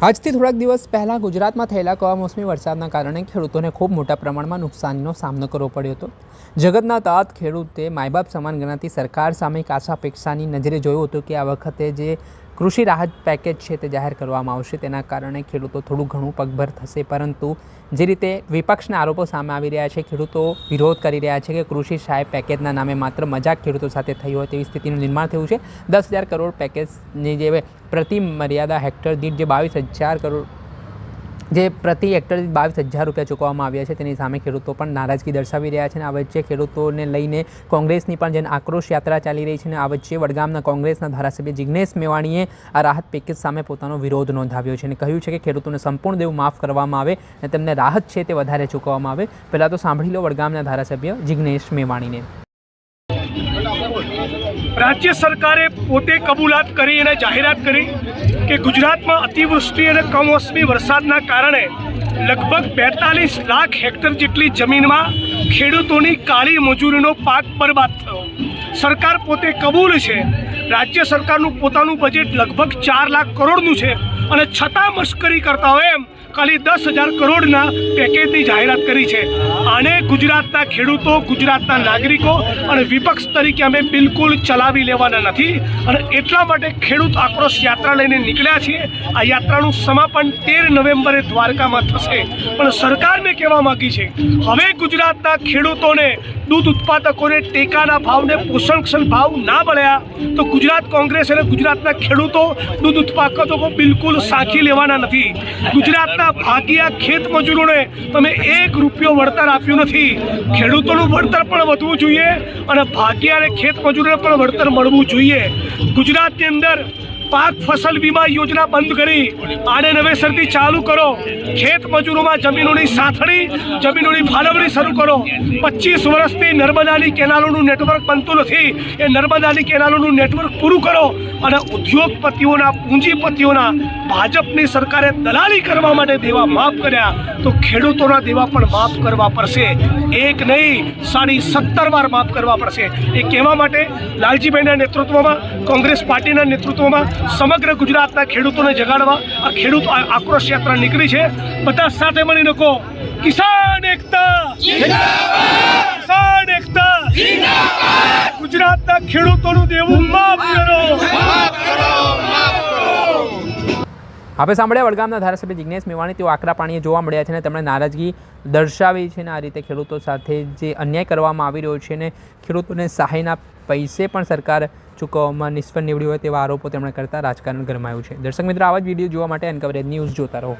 આજથી થોડાક દિવસ પહેલાં ગુજરાતમાં થયેલા કમોસમી વરસાદના કારણે ખેડૂતોને ખૂબ મોટા પ્રમાણમાં નુકસાનીનો સામનો કરવો પડ્યો હતો। જગતના તાત ખેડૂતે માયબાપ સમાન ગણાતી સરકાર સામે આશા અપેક્ષાની નજરે જોયું હતું કે આ વખતે જે કૃષિ રાહત પેકેજ છે તે જાહેર કરવામાં આવશે, તેના કારણે ખેડૂતો થોડું ઘણું પગભર થશે। પરંતુ જે રીતે વિપક્ષના આરોપો સામે આવી રહ્યા છે, ખેડૂતો વિરોધ કરી રહ્યા છે કે કૃષિ સહાય પેકેજના નામે માત્ર મજાક ખેડૂતો સાથે થઈ હોય તેવી સ્થિતિનું નિર્માણ થયું છે। 10,000 કરોડ પેકેજની જે પ્રતિ મર્યાદા હેક્ટર દીઠ જે 22,000 કરોડ જે પ્રતિ હેક્ટર 22,000 રૂપિયા ચૂકવવામાં આવ્યા છે, તેની સામે ખેડૂતો પણ નારાજગી દર્શાવી રહ્યા છે। આ વચ્ચે ખેડૂતોને લઈને કોંગ્રેસની પણ જેને આક્રોશ યાત્રા ચાલી રહી છે અને આ વચ્ચે વડગામના કોંગ્રેસના ધારાસભ્ય જિગ્નેશ મેવાણીએ આ રાહત પેકેજ સામે પોતાનો વિરોધ નોંધાવ્યો છે અને કહ્યું છે કે ખેડૂતોને સંપૂર્ણ દેવું માફ કરવામાં આવે અને તેમને રાહત છે તે વધારે ચૂકવવામાં આવે। પહેલાં તો સાંભળી લો વડગામના ધારાસભ્ય જિગ્નેશ મેવાણીને। राज्य सरकारे पोते कबूलात करी અને જાહેરાત કરી કે ગુજરાતમાં અતિવૃષ્ટિ અને કમોસમી વરસાદના કારણે લગભગ 42 લાખ હેક્ટર જેટલી જમીનમાં ખેડૂતોની કાળી મજૂરીનો પાક બરબાદ થયો। સરકાર પોતે કબૂલ છે, રાજ્ય સરકારનું પોતાનું બજેટ લગભગ 4 લાખ કરોડનું છે અને છતાં મશ્કરી કરતા હોય એમ ખાલી 10,000 કરોડના પેકેજની જાહેરાત કરી છે। આને ગુજરાતના ખેડૂતો, ગુજરાતના નાગરિકો અને વિપક્ષ તરીકે અમે બિલકુલ ચલાવી લેવાના નથી અને એટલા માટે ખેડૂત આક્રોશ યાત્રા લઈને નીકળ્યા છીએ। આ યાત્રાનું સમાપન 13 નવેમ્બરે દ્વારકામાં થશે, પણ સરકારને કહેવા માગી છે હવે ગુજરાતના ખેડૂતોને, દૂધ ઉત્પાદકોને ટેકાના ભાવને પોષણક્ષમ ભાવ ના મળ્યા તો ગુજરાત કોંગ્રેસ અને ગુજરાતના ખેડૂતો, દૂધ ઉત્પાદકો બિલકુલ સાંખી લેવાના નથી। ગુજરાતના ભાગીયા ખેત મજૂરોને તમે 1 રૂપિયો વળતર આપ્યું નથી। ખેડૂતોનું વળતર પણ વધવું જોઈએ અને ભાગીયા અને ખેત મજૂરોને પણ વળતર મળવું જોઈએ। ગુજરાતની અંદર પાક ફસલ વીમા યોજના બંધ કરી આને નવેસરથી ચાલુ કરો। ખેત મજૂરોમાં જમીનોની સાથળી, જમીનોની ફાળવણી શરૂ કરો। 25 વર્ષથી નર્મદાની કેનાલોનું નેટવર્ક બનતું નથી, એ નર્મદાની કેનાલોનું નેટવર્ક પૂરું કરો અને ઉદ્યોગપતિઓના, પૂંજીપતિઓના ભાજપની સરકારે દલાલી કરવા માટે દેવા માફ કર્યા તો ખેડૂતોના દેવા પણ માફ કરવા પડશે। એક નહીં 17.5 વાર માફ કરવા પડશે। એ કહેવા માટે લાલજીભાઈના નેતૃત્વમાં, કોંગ્રેસ પાર્ટીના નેતૃત્વમાં સમગ્ર ગુજરાતના ખેડૂતોને જગાડવા આ ખેડૂત આક્રોશ યાત્રા નીકળી છે। બધા સાથે મળીને કહો, કિસાન એકતા જિંદાબાદ, કિસાન એકતા જિંદાબાદ, ગુજરાતના ખેડૂતોનું દેવું માફ કરો, માફ કરો, માફ કરો। આપણે સાંભળ્યા વડગામના ધારાસભ્ય જિગ્નેશ મેવાણી, તેઓ આકરા પાણીએ જોવા મળ્યા છે અને તેમણે નારાજગી દર્શાવી છે અને આ રીતે ખેડૂતો સાથે જે અન્યાય કરવામાં આવી રહ્યો છે અને ખેડૂતોને સહાયના પૈસે પણ સરકાર ચૂકવવામાં નિષ્ફળ નીવડી હોય તેવા આરોપો તેમણે કરતા રાજકારણ ગરમાયું છે। દર્શક મિત્રો, આવા જ વિડીયો જોવા માટે અનકવરેજ ન્યૂઝ જોતા રહો।